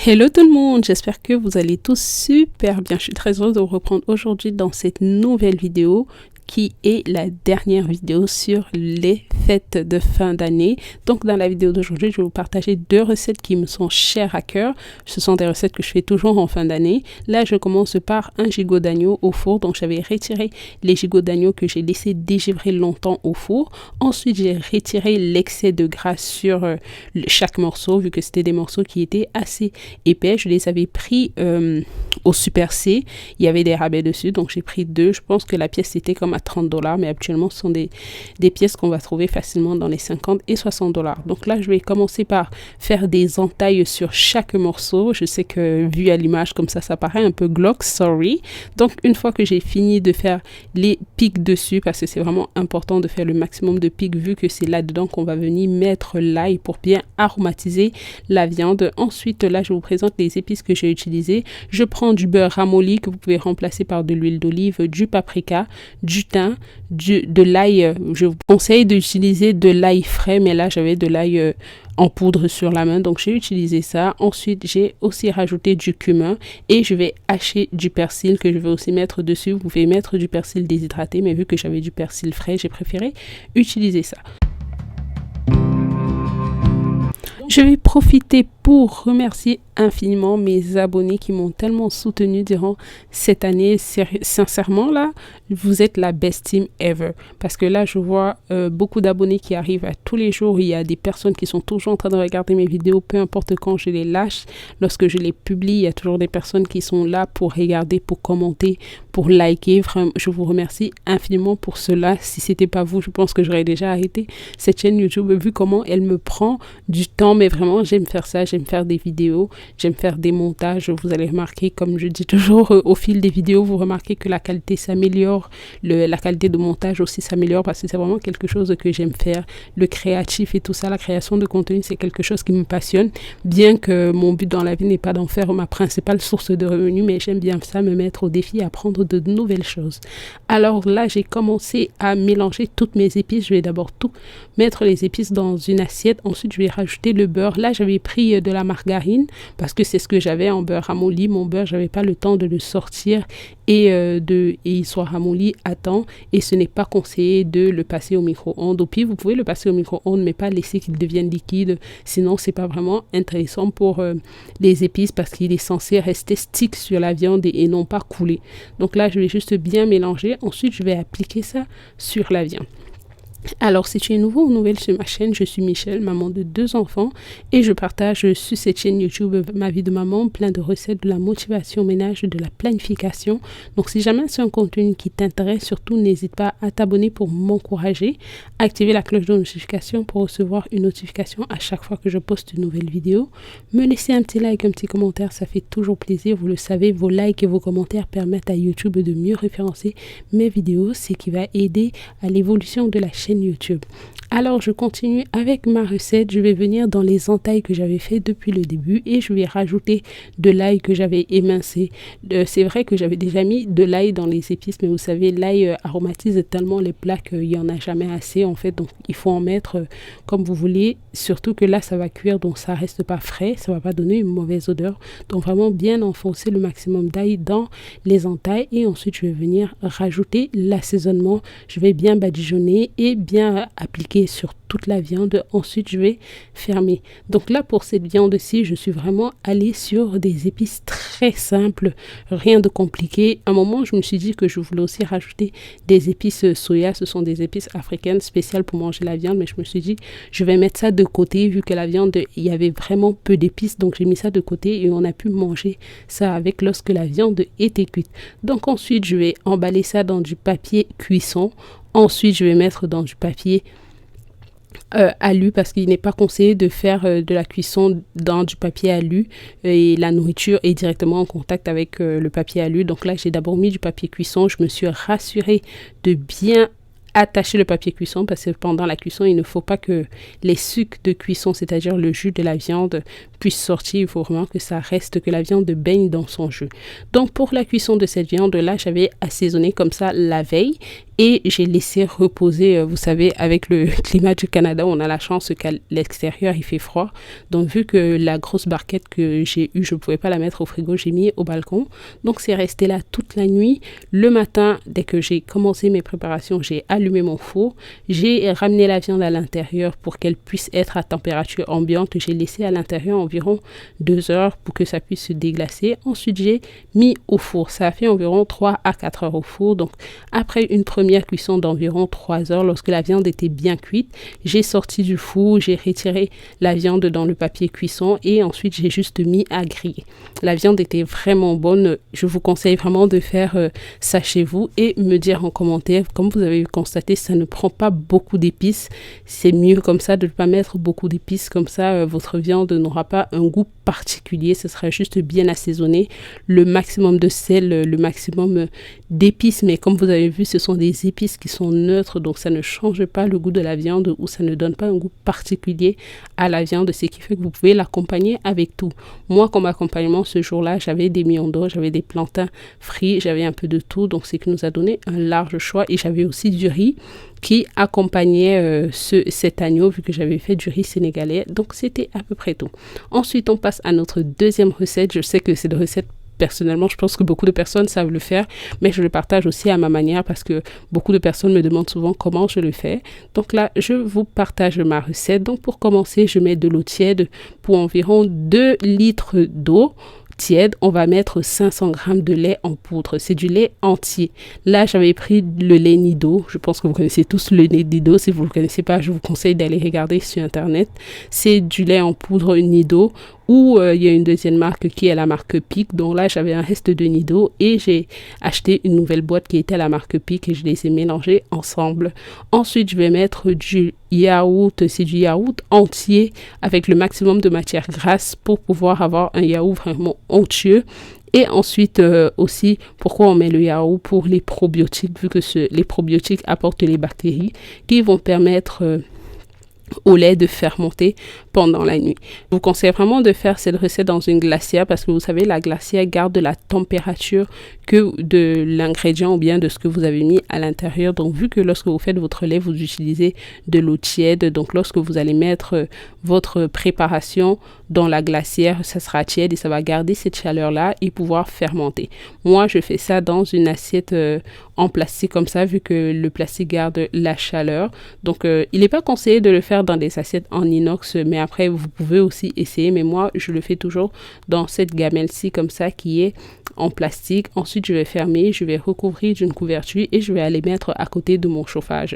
Hello tout le monde, j'espère que vous allez tous super bien. Je suis très heureuse de vous reprendre aujourd'hui dans cette nouvelle vidéo qui est la dernière vidéo sur les fêtes de fin d'année. Donc dans la vidéo d'aujourd'hui, je vais vous partager deux recettes qui me sont chères à cœur. Ce sont des recettes que je fais toujours en fin d'année. Là, je commence par un gigot d'agneau au four. Donc j'avais retiré les gigots d'agneau que j'ai laissé dégivrer longtemps au four. Ensuite, j'ai retiré l'excès de gras sur chaque morceau, vu que c'était des morceaux qui étaient assez épais. Je les avais pris au Super C. Il y avait des rabais dessus, donc j'ai pris deux. Je pense que la pièce était comme à $30, mais actuellement ce sont des pièces qu'on va trouver facilement dans les 50 et $60. Donc là, je vais commencer par faire des entailles sur chaque morceau. Je sais que vu à l'image comme ça paraît un peu glauque, sorry. Donc une fois que j'ai fini de faire les pics dessus, parce que c'est vraiment important de faire le maximum de pics vu que c'est là-dedans qu'on va venir mettre l'ail pour bien aromatiser la viande. Ensuite, là, je vous présente les épices que j'ai utilisées. Je prends du beurre ramolli que vous pouvez remplacer par de l'huile d'olive, du paprika, du thym, de l'ail. Je vous conseille d'utiliser de l'ail frais, mais là j'avais de l'ail en poudre sur la main, donc j'ai utilisé ça. Ensuite, j'ai aussi rajouté du cumin et je vais hacher du persil que je vais aussi mettre dessus. Vous pouvez mettre du persil déshydraté, mais vu que j'avais du persil frais, j'ai préféré utiliser ça. Je vais profiter pour remercier infiniment mes abonnés qui m'ont tellement soutenu durant cette année. Sincèrement, là, vous êtes la best team ever. Parce que là, je vois beaucoup d'abonnés qui arrivent à tous les jours. Il y a des personnes qui sont toujours en train de regarder mes vidéos, peu importe quand je les lâche. Lorsque je les publie, il y a toujours des personnes qui sont là pour regarder, pour commenter, pour liker. Vraiment, je vous remercie infiniment pour cela. Si c'était pas vous, je pense que j'aurais déjà arrêté cette chaîne YouTube vu comment elle me prend du temps. Mais vraiment, j'aime faire ça. J'aime faire des vidéos. J'aime faire des montages. Vous allez remarquer, comme je dis toujours, au fil des vidéos, vous remarquez que la qualité s'améliore. La qualité de montage aussi s'améliore parce que c'est vraiment quelque chose que j'aime faire. Le créatif et tout ça, la création de contenu, c'est quelque chose qui me passionne. Bien que mon but dans la vie n'est pas d'en faire ma principale source de revenus, mais j'aime bien ça, me mettre au défi, apprendre de nouvelles choses. Alors là, j'ai commencé à mélanger toutes mes épices. Je vais d'abord tout mettre les épices dans une assiette. Ensuite, je vais rajouter le beurre. Là, j'avais pris de la margarine parce que c'est ce que j'avais en beurre ramolli. Mon beurre, j'avais pas le temps de le sortir et il soit ramolli à temps, et ce n'est pas conseillé de le passer au micro-ondes. Au pire, vous pouvez le passer au micro-ondes, mais pas laisser qu'il devienne liquide, sinon c'est pas vraiment intéressant pour les épices parce qu'il est censé rester stick sur la viande et non pas couler. Donc là, je vais juste bien mélanger. Ensuite, je vais appliquer ça sur la viande. Alors, si tu es nouveau ou nouvelle sur ma chaîne, je suis Michel, maman de 2 enfants, et je partage sur cette chaîne YouTube ma vie de maman, plein de recettes, de la motivation au ménage, de la planification. Donc, si jamais c'est un contenu qui t'intéresse, surtout n'hésite pas à t'abonner pour m'encourager, activer la cloche de notification pour recevoir une notification à chaque fois que je poste une nouvelle vidéo, me laisser un petit like, un petit commentaire, ça fait toujours plaisir. Vous le savez, vos likes et vos commentaires permettent à YouTube de mieux référencer mes vidéos, ce qui va aider à l'évolution de la chaîne YouTube. Alors je continue avec ma recette. Je vais venir dans les entailles que j'avais fait depuis le début et je vais rajouter de l'ail que j'avais émincé. C'est vrai que j'avais déjà mis de l'ail dans les épices, mais vous savez, l'ail aromatise tellement les plats qu'il n'y en a jamais assez en fait, donc il faut en mettre comme vous voulez, surtout que là ça va cuire, donc ça reste pas frais, ça va pas donner une mauvaise odeur. Donc vraiment bien enfoncer le maximum d'ail dans les entailles, et ensuite je vais venir rajouter l'assaisonnement. Je vais bien badigeonner et bien appliquer sur toute la viande. Ensuite, je vais fermer. Donc là, pour cette viande-ci, je suis vraiment allée sur des épices très simples, rien de compliqué. À un moment, je me suis dit que je voulais aussi rajouter des épices soya. Ce sont des épices africaines spéciales pour manger la viande, mais je me suis dit, je vais mettre ça de côté vu que la viande, il y avait vraiment peu d'épices. Donc, j'ai mis ça de côté et on a pu manger ça avec lorsque la viande était cuite. Donc, ensuite, je vais emballer ça dans du papier cuisson. Ensuite, je vais mettre dans du papier alu parce qu'il n'est pas conseillé de faire de la cuisson dans du papier alu et la nourriture est directement en contact avec le papier alu. Donc là, j'ai d'abord mis du papier cuisson. Je me suis rassurée de bien attacher le papier cuisson parce que pendant la cuisson, il ne faut pas que les sucs de cuisson, c'est-à-dire le jus de la viande, puissent sortir. Il faut vraiment que ça reste, que la viande baigne dans son jus. Donc pour la cuisson de cette viande-là, j'avais assaisonné comme ça la veille et j'ai laissé reposer. Vous savez, avec le climat du Canada, on a la chance qu'à l'extérieur, il fait froid. Donc vu que la grosse barquette que j'ai eue, je ne pouvais pas la mettre au frigo, j'ai mis au balcon. Donc c'est resté là toute la nuit. Le matin, dès que j'ai commencé mes préparations, j'ai allumé mon four. J'ai ramené la viande à l'intérieur pour qu'elle puisse être à température ambiante. J'ai laissé à l'intérieur environ 2 heures pour que ça puisse se déglacer. Ensuite, j'ai mis au four. Ça a fait environ 3 à 4 heures au four. Donc après une première cuisson d'environ 3 heures, lorsque la viande était bien cuite, j'ai sorti du four, j'ai retiré la viande dans le papier cuisson et ensuite j'ai juste mis à griller. La viande était vraiment bonne. Je vous conseille vraiment de faire ça chez vous et me dire en commentaire. Comme vous avez constaté, ça ne prend pas beaucoup d'épices. C'est mieux comme ça de ne pas mettre beaucoup d'épices. Comme ça, votre viande n'aura pas un goût particulier. Ce sera juste bien assaisonné. Le maximum de sel, le maximum d'épices. Mais comme vous avez vu, ce sont des épices qui sont neutres. Donc ça ne change pas le goût de la viande ou ça ne donne pas un goût particulier à la viande. Ce qui fait que vous pouvez l'accompagner avec tout. Moi, comme accompagnement, ce jour-là, j'avais des millions d'or, j'avais des plantains frits, j'avais un peu de tout. Donc c'est qui nous a donné un large choix. Et j'avais aussi du riz qui accompagnait cet agneau vu que j'avais fait du riz sénégalais. Donc c'était à peu près tout. Ensuite, on passe à notre deuxième recette. Je sais que cette recette, personnellement, je pense que beaucoup de personnes savent le faire, mais je le partage aussi à ma manière parce que beaucoup de personnes me demandent souvent comment je le fais. Donc là, je vous partage ma recette. Donc pour commencer, je mets de l'eau tiède pour environ 2 litres d'eau tiède. On va mettre 500 g de lait en poudre. C'est du lait entier. Là, j'avais pris le lait Nido. Je pense que vous connaissez tous le lait Nido. Si vous ne le connaissez pas, je vous conseille d'aller regarder sur Internet. C'est du lait en poudre Nido. Ou il y a une deuxième marque qui est la marque Peak. Donc là, j'avais un reste de Nido et j'ai acheté une nouvelle boîte qui était la marque Peak et je les ai mélangés ensemble. Ensuite, je vais mettre du yaourt. C'est du yaourt entier avec le maximum de matière grasse pour pouvoir avoir un yaourt vraiment onctueux. Et ensuite aussi, pourquoi on met le yaourt? Pour les probiotiques, vu que les probiotiques apportent les bactéries qui vont permettre au lait de fermenter pendant la nuit. Je vous conseille vraiment de faire cette recette dans une glacière parce que vous savez, la glacière garde la température que de l'ingrédient ou bien de ce que vous avez mis à l'intérieur. Donc, vu que lorsque vous faites votre lait, vous utilisez de l'eau tiède. Donc, lorsque vous allez mettre votre préparation dans la glacière, ça sera tiède et ça va garder cette chaleur-là et pouvoir fermenter. Moi, je fais ça dans une assiette en plastique comme ça, vu que le plastique garde la chaleur. Donc, il n'est pas conseillé de le faire dans des assiettes en inox, mais après, vous pouvez aussi essayer. Mais moi, je le fais toujours dans cette gamelle-ci comme ça qui est en plastique. Ensuite, je vais fermer, je vais recouvrir d'une couverture et je vais aller mettre à côté de mon chauffage.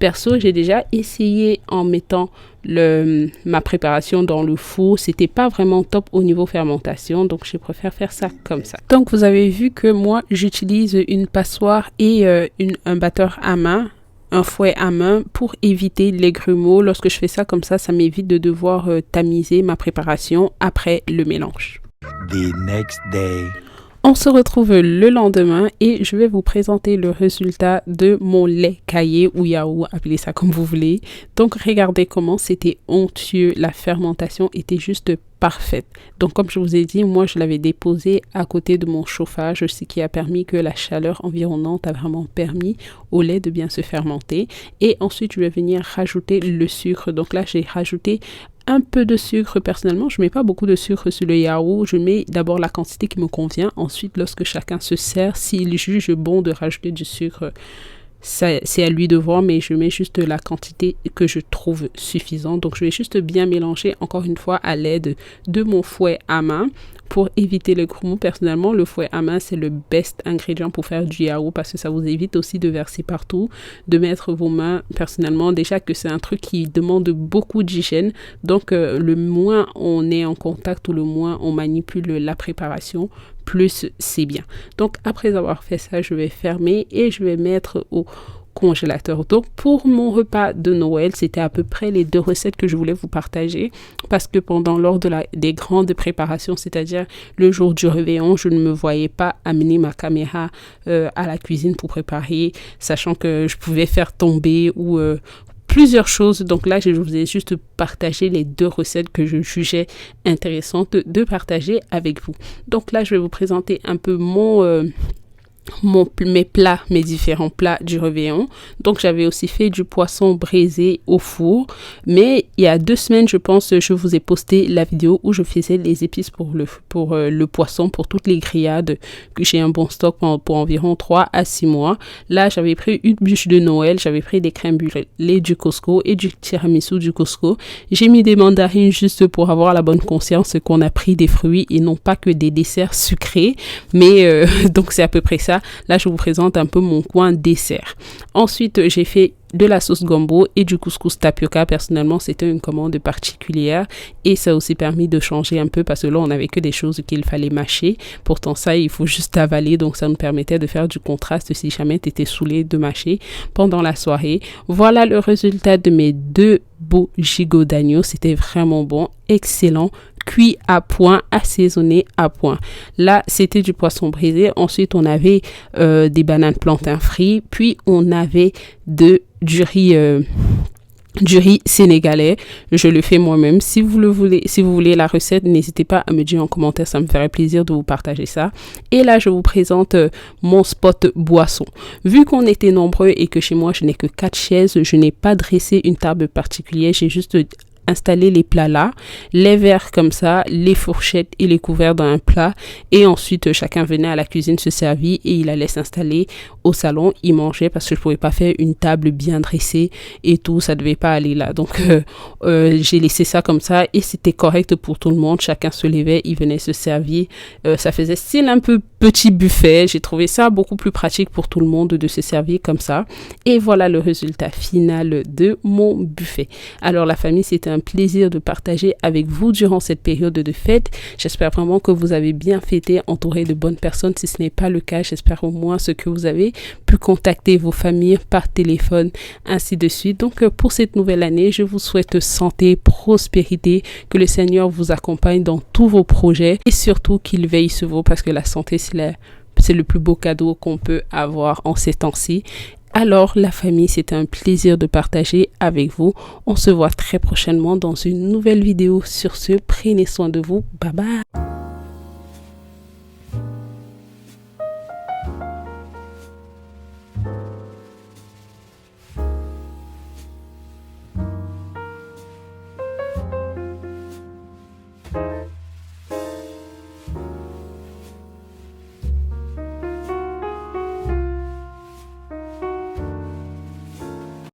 Perso, j'ai déjà essayé en mettant ma préparation dans le four. C'était pas vraiment top au niveau fermentation, donc je préfère faire ça comme ça. Donc, vous avez vu que moi, j'utilise une passoire et un batteur à main, un fouet à main pour éviter les grumeaux. Lorsque je fais ça comme ça m'évite de devoir tamiser ma préparation après le mélange. The next day. On se retrouve le lendemain et je vais vous présenter le résultat de mon lait caillé ou yaourt, appelez ça comme vous voulez. Donc regardez comment c'était onctueux, la fermentation était juste parfaite. Donc comme je vous ai dit, moi je l'avais déposé à côté de mon chauffage, ce qui a permis que la chaleur environnante a vraiment permis au lait de bien se fermenter. Et ensuite je vais venir rajouter le sucre. Donc là j'ai rajouté un peu de sucre. Personnellement, je mets pas beaucoup de sucre sur le yaourt. Je mets d'abord la quantité qui me convient. Ensuite, lorsque chacun se sert, s'il juge bon de rajouter du sucre, c'est à lui de voir, mais je mets juste la quantité que je trouve suffisante. Donc, je vais juste bien mélanger encore une fois à l'aide de mon fouet à main pour éviter le grumeau. Personnellement, le fouet à main, c'est le best ingrédient pour faire du yaourt parce que ça vous évite aussi de verser partout, de mettre vos mains. Personnellement, déjà que c'est un truc qui demande beaucoup d'hygiène. Donc, le moins on est en contact ou le moins on manipule la préparation, plus c'est bien. Donc, après avoir fait ça, je vais fermer et je vais mettre congélateur. Donc pour mon repas de Noël, c'était à peu près les 2 recettes que je voulais vous partager parce que lors des grandes préparations, c'est-à-dire le jour du réveillon, je ne me voyais pas amener ma caméra à la cuisine pour préparer, sachant que je pouvais faire tomber ou plusieurs choses. Donc là, je vous ai juste partagé les 2 recettes que je jugeais intéressantes de partager avec vous. Donc là, je vais vous présenter un peu mes différents plats du réveillon. Donc j'avais aussi fait du poisson braisé au four, mais il y a 2 semaines je pense, je vous ai posté la vidéo où je faisais les épices pour le poisson, pour toutes les grillades, que j'ai un bon stock pour environ 3 à 6 mois. Là j'avais pris une bûche de Noël, j'avais pris des crèmes brûlées du Costco et du tiramisu du Costco. J'ai mis des mandarines juste pour avoir la bonne conscience qu'on a pris des fruits et non pas que des desserts sucrés, mais donc c'est à peu près ça. Là, je vous présente un peu mon coin dessert. Ensuite, j'ai fait de la sauce gombo et du couscous tapioca. Personnellement, c'était une commande particulière et ça a aussi permis de changer un peu parce que là, on n'avait que des choses qu'il fallait mâcher. Pourtant, ça, il faut juste avaler. Donc, ça nous permettait de faire du contraste si jamais tu étais saoulé de mâcher pendant la soirée. Voilà le résultat de mes 2 beaux gigots d'agneau. C'était vraiment bon, excellent. Cuit à point, assaisonné à point. Là, c'était du poisson brisé. Ensuite, on avait des bananes plantains frites. Puis, on avait du riz sénégalais. Je le fais moi-même. Si vous voulez la recette, n'hésitez pas à me dire en commentaire. Ça me ferait plaisir de vous partager ça. Et là, je vous présente mon spot boisson. Vu qu'on était nombreux et que chez moi, je n'ai que 4 chaises, je n'ai pas dressé une table particulière. J'ai juste installer les plats là, les verres comme ça, les fourchettes et les couverts dans un plat et ensuite chacun venait à la cuisine se servir et il allait s'installer au salon, il mangeait parce que je pouvais pas faire une table bien dressée et tout, ça devait pas aller là. Donc j'ai laissé ça comme ça et c'était correct pour tout le monde, chacun se levait, il venait se servir, ça faisait style un peu petit buffet. J'ai trouvé ça beaucoup plus pratique pour tout le monde de se servir comme ça et voilà le résultat final de mon buffet. Alors la famille, c'était un plaisir de partager avec vous durant cette période de fête. J'espère vraiment que vous avez bien fêté, entouré de bonnes personnes. Si ce n'est pas le cas, j'espère au moins que vous avez pu contacter vos familles par téléphone, ainsi de suite. Donc pour cette nouvelle année, je vous souhaite santé, prospérité, que le Seigneur vous accompagne dans tous vos projets et surtout qu'il veille sur vous parce que la santé, c'est le plus beau cadeau qu'on peut avoir en ces temps-ci. Alors la famille, c'était un plaisir de partager avec vous. On se voit très prochainement dans une nouvelle vidéo. Sur ce, prenez soin de vous. Bye bye.